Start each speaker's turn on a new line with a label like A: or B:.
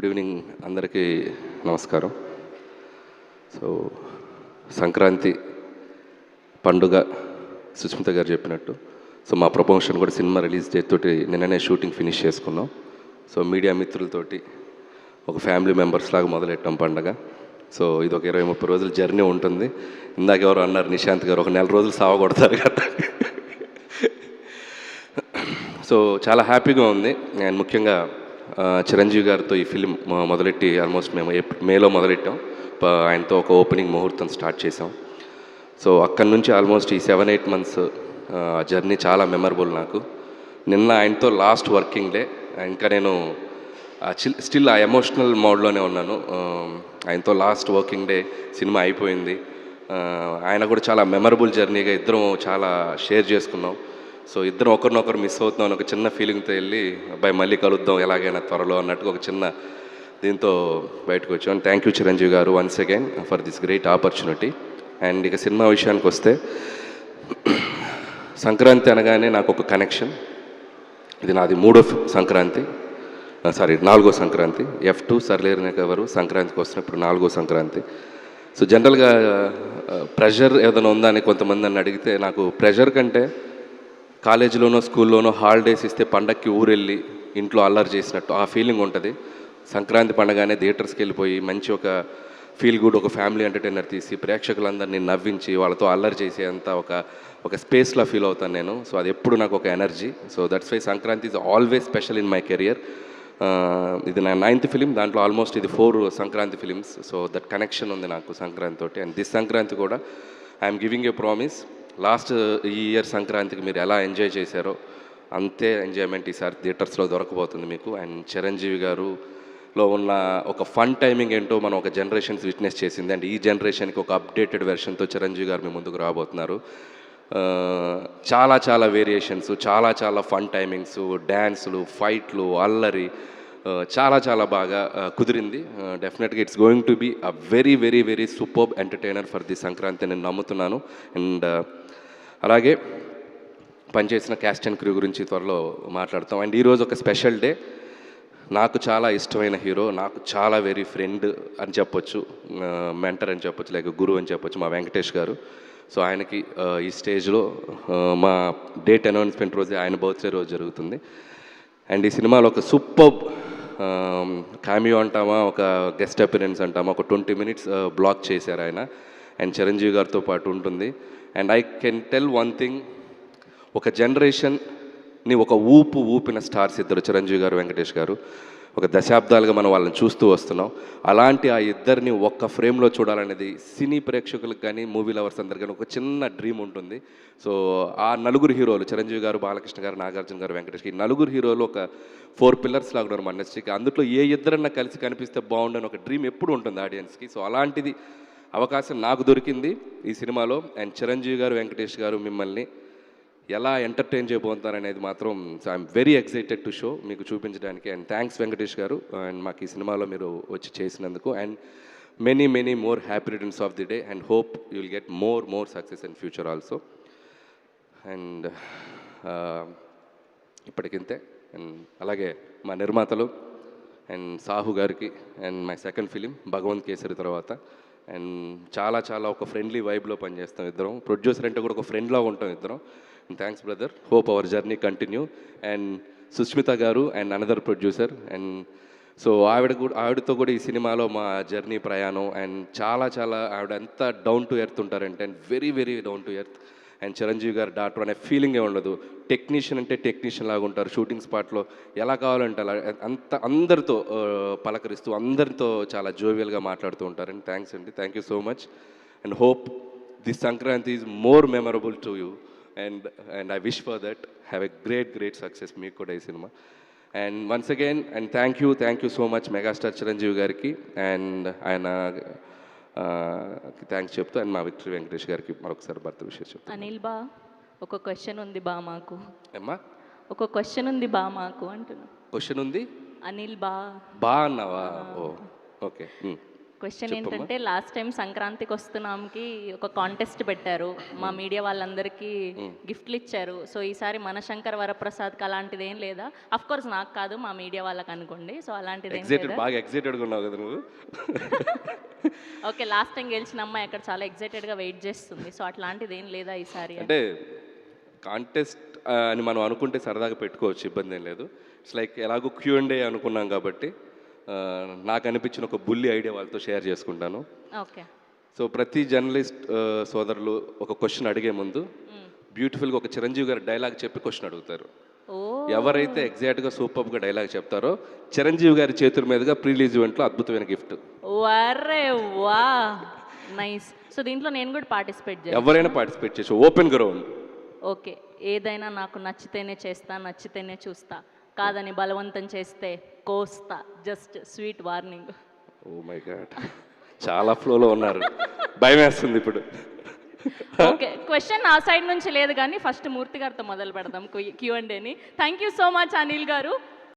A: Good evening అందరికీ నమస్కారం. So Sankranti పండుగ సుస్మిత గారు చెప్పినట్టు సో మా ప్రమోషన్ కూడా సినిమా రిలీజ్ డేట్ తోటి నిన్ననే షూటింగ్ ఫినిష్ చేసుకున్నాం. సో మీడియా మిత్రులతోటి ఒక ఫ్యామిలీ మెంబర్స్ లాగా మొదలెట్టాం పండుగ. సో ఇది ఒక 20-30 రోజుల జర్నీ ఉంటుంది. ఇందాక ఎవరు అన్నారు నిశాంత్ గారు ఒక 4 రోజులు సావగొడతారు కదా. సో చాలా హ్యాపీగా ఉంది. అండ్ ముఖ్యంగా చిరంజీవి గారితో ఈ ఫిలిం మొదలెట్టి ఆల్మోస్ట్ మేము మేలో మొదలెట్టాం. ఆయనతో ఒక ఓపెనింగ్ ముహూర్తం స్టార్ట్ చేసాం. సో అక్కడి నుంచి ఆల్మోస్ట్ ఈ 7-8 మంత్స్ జర్నీ చాలా మెమరబుల్ నాకు. నిన్న ఆయనతో లాస్ట్ వర్కింగ్ డే. ఇంకా నేను స్టిల్ ఆ ఎమోషనల్ మోడ్లోనే ఉన్నాను. ఆయనతో లాస్ట్ వర్కింగ్ డే సినిమా అయిపోయింది. ఆయన కూడా చాలా మెమరబుల్ జర్నీగా ఇద్దరం చాలా షేర్ చేసుకున్నాం. సో ఇద్దరం ఒకరినొకరు మిస్ అవుతున్నాం అని ఒక చిన్న ఫీలింగ్తో వెళ్ళి అబ్బాయి మళ్ళీ కలుద్దాం ఎలాగైనా త్వరలో అన్నట్టుగా ఒక చిన్న దీంతో బయటకు వచ్చాం. అండ్ థ్యాంక్ యూ చిరంజీవి గారు once again for this great opportunity. And ఇక సినిమా విషయానికి వస్తే సంక్రాంతి అనగానే నాకు ఒక కనెక్షన్. ఇది నాది 3వ సంక్రాంతి, 4వ సంక్రాంతి. F2 సర్లేరు ఎవరు సంక్రాంతికి వస్తున్న ఇప్పుడు 4వ సంక్రాంతి. సో జనరల్గా ప్రెషర్ ఏదైనా ఉందా అని కొంతమంది నన్ను అడిగితే నాకు ప్రెషర్ కంటే కాలేజీలోనో స్కూల్లోనో హాలిడేస్ ఇస్తే పండక్కి ఊరెళ్ళి ఇంట్లో అల్లరి చేసినట్టు ఆ ఫీలింగ్ ఉంటుంది. సంక్రాంతి పండగానే థియేటర్స్కి వెళ్ళిపోయి మంచి ఒక ఫీల్ గుడ్ ఒక ఫ్యామిలీ ఎంటర్టైనర్ తీసి ప్రేక్షకులందరినీ నవ్వించి వాళ్ళతో అల్లరి చేసేంత ఒక స్పేస్లో ఫీల్ అవుతాను నేను. సో అది ఎప్పుడు నాకు ఒక energy. So that's why Sankranti is always special in my career. ఇది నా 9th ఫిలిం. దాంట్లో ఆల్మోస్ట్ ఇది 4 Sankranti films. So that connection ఉంది నాకు సంక్రాంతి తోటి. అండ్ దిస్ సంక్రాంతి కూడా I'm giving a promise. Last ఈ ఇయర్ సంక్రాంతికి మీరు ఎలా ఎంజాయ్ చేశారో అంతే ఎంజాయ్మెంట్ ఈసారి థియేటర్స్లో దొరకబోతుంది మీకు. అండ్ చిరంజీవి గారులో ఉన్న ఒక ఫన్ టైమింగ్ ఏంటో మనం ఒక జనరేషన్స్ విట్నెస్ చేసింది. అండ్ ఈ జనరేషన్కి ఒక అప్డేటెడ్ వెర్షన్తో చిరంజీవి గారు మీ ముందుకు రాబోతున్నారు. చాలా చాలా వేరియేషన్స్, చాలా ఫన్ టైమింగ్స్, డ్యాన్సులు, ఫైట్లు, అల్లరి చాలా చాలా బాగా కుదిరింది. డెఫినెట్గా it's going to be a very very very superb entertainer for the Sankranti నేను నమ్ముతున్నాను. అండ్ అలాగే పనిచేసిన క్యాస్ట్ అండ్ క్రూ గురించి త్వరలో మాట్లాడతాం. అండ్ ఈరోజు ఒక స్పెషల్ డే. నాకు చాలా ఇష్టమైన హీరో, నాకు చాలా వెరీ ఫ్రెండ్ అని చెప్పొచ్చు, మెంటర్ అని చెప్పొచ్చు, లేక గురువు అని చెప్పొచ్చు, మా వెంకటేష్ గారు. సో ఆయనకి ఈ స్టేజ్లో మా డేట్ అనౌన్స్మెంట్ రోజే ఆయన బర్త్డే రోజు జరుగుతుంది. అండ్ ఈ సినిమాలో ఒక సూపర్బ్ క్యామియో అంటామా, ఒక గెస్ట్ అపిరెన్స్ అంటామా, ఒక 20 minutes బ్లాక్ చేశారు ఆయన. అండ్ చిరంజీవి గారితో పాటు ఉంటుంది. And I can tell one thing, ఒక జనరేషన్ని ఒక ఊపిన స్టార్స్ ఇద్దరు, చిరంజీవి గారు, వెంకటేష్ గారు. ఒక దశాబ్దాలుగా మనం వాళ్ళని చూస్తూ వస్తున్నాం. అలాంటి ఆ ఇద్దరిని ఒక్క ఫ్రేమ్లో చూడాలనేది సినీ ప్రేక్షకులకు కానీ మూవీ లవర్స్ అందరు కానీ ఒక చిన్న డ్రీమ్ ఉంటుంది. సో ఆ నలుగురు హీరోలు చిరంజీవి గారు, బాలకృష్ణ గారు, నాగార్జున గారు, వెంకటేష్, ఈ నలుగురు హీరోలు ఒక 4 pillars లాగా ఉన్నారు మన ఇండస్ట్రీకి. అందులో ఏ ఇద్దరన్నా కలిసి కనిపిస్తే బాగుండని ఒక డ్రీమ్ ఎప్పుడు ఉంటుంది ఆడియన్స్కి. సో అలాంటిది అవకాశం నాకు దొరికింది ఈ సినిమాలో. అండ్ చిరంజీవి గారు, వెంకటేష్ గారు మిమ్మల్ని ఎలా ఎంటర్టైన్ చేయబోతున్నారనేది మాత్రం I'm very excited to show మీకు చూపించడానికి. అండ్ థ్యాంక్స్ వెంకటేష్ గారు అండ్ మాకు ఈ సినిమాలో మీరు వచ్చి చేసినందుకు. And many more happy returns of the day and hope you will get more success in future also. And ఇప్పటికింతే. అండ్ అలాగే మా నిర్మాతలు అండ్ సాహు గారికి and my second film Bhagavanth Kesari తర్వాత. అండ్ చాలా ఒక ఫ్రెండ్లీ వైబ్లో పనిచేస్తాం ఇద్దరం. ప్రొడ్యూసర్ అంటే కూడా ఒక ఫ్రెండ్లా ఉంటాం ఇద్దరం. Thanks brother, hope our journey continue. And Sushmita garu and another producer. And so ఆవిడతో కూడా ఈ సినిమాలో మా జర్నీ ప్రయాణం. అండ్ చాలా ఆవిడ ఎంత డౌన్ టు ఎర్త్ ఉంటారంటే, and very down to earth. And Chiranjeevi గారు డాక్టర్ అనే ఫీలింగే ఉండదు. టెక్నీషియన్ అంటే టెక్నీషియన్ లాగా ఉంటారు. షూటింగ్ స్పాట్లో ఎలా కావాలంటే అలా అందరితో పలకరిస్తూ అందరితో చాలా జోవియల్గా మాట్లాడుతూ ఉంటారు. అండ్ థ్యాంక్స్ అండి, thank you so much. And hope this Sankranti is more memorable to you. And I wish for that. Have a great success మీకు కూడా ఈ cinema. And once again and thank you so much megastar Chiranjeevi గారికి and ఆయన thanks చెప్తూ. And మా victory Venkatesh గారికి మరొకసారి భర్త విషయం చెప్తాను.
B: అనిల్ బా, ఒక క్వశ్చన్ ఉంది బా మాకు.
A: అమ్మా
B: ఒక క్వశ్చన్ ఉంది బా మాకు అంటున్నా.
A: క్వశ్చన్ ఉంది
B: అనిల్ బా
A: బా అన్నావా? ఓ ఓకే.
B: క్వశ్చన్ ఏంటంటే లాస్ట్ టైం సంక్రాంతికి వస్తున్నాంకి ఒక కాంటెస్ట్ పెట్టారు, మా మీడియా వాళ్ళందరికీ గిఫ్ట్లు ఇచ్చారు. సో ఈసారి మన శంకర్ వరప్రసాద్కి అలాంటిది ఏం లేదా? అఫ్ కోర్స్ నాకు కాదు, మా మీడియా వాళ్ళకి అనుకోండి. సో అలాంటిది ఏం
A: ఎగ్జైటెడ్,
B: లేదా?
A: బాగా ఎగ్జైటెడ్గా ఉన్నావు కదా నువ్వు.
B: ఓకే, లాస్ట్ టైం గెలిచిన అమ్మాయి అక్కడ చాలా ఎగ్జైటెడ్గా వెయిట్ చేస్తుంది. సో అట్లాంటిది ఏం లేదా ఈసారి?
A: అంటే కాంటెస్ట్ అని మనం అనుకుంటే సరదాగా పెట్టుకోవచ్చు, ఇబ్బంది ఏం లేదు. ఇట్స్ లైక్ ఎలాగో Q&A అనుకున్నాం కాబట్టి నాకు అనిపించిన ఒక బుల్లి ఐడియా వాళ్ళతో షేర్ చేసుకుంటాను.
B: ఓకే.
A: సో ప్రతి జర్నలిస్ట్ సోదరులు ఒక క్వశ్చన్ అడిగే ముందు బ్యూటిఫుల్గా ఒక చిరంజీవి గారి డైలాగ్ చెప్పి క్వశ్చన్ అడుగుతారు.
B: ఓ,
A: ఎవరైతే ఎగ్జాక్ట్గా సూపర్గా డైలాగ్ చెప్తారో చిరంజీవి గారి చేతుల మీదుగా ప్రీ రిలీజ్ ఈవెంట్లో అద్భుతమైన గిఫ్ట్.
B: వరే వా, నైస్. సో దీంట్లో నేను కూడా పార్టిసిపేట్ చేయాలి?
A: ఎవరైనా పార్టిసిపేట్ చేసి ఓపెన్ గ్రౌండ్.
B: ఓకే. ఏదైనా నాకు నచ్చితేనే చేస్తా, నచ్చితేనే చూస్తా, కాదని బలవంతం చేస్తే కోస్తా. Just sweet warning.
A: Oh my god, చాలా ఫ్లోలో ఉన్నారు, భయం వేస్తుంది ఇప్పుడు.
B: ఓకే, క్వశ్చన్ ఆ సైడ్ నుంచి లేదు కానీ ఫస్ట్ మూర్తి గారితో మొదలు పెడదాం Q&Aని. Thank you so much Anil గారు.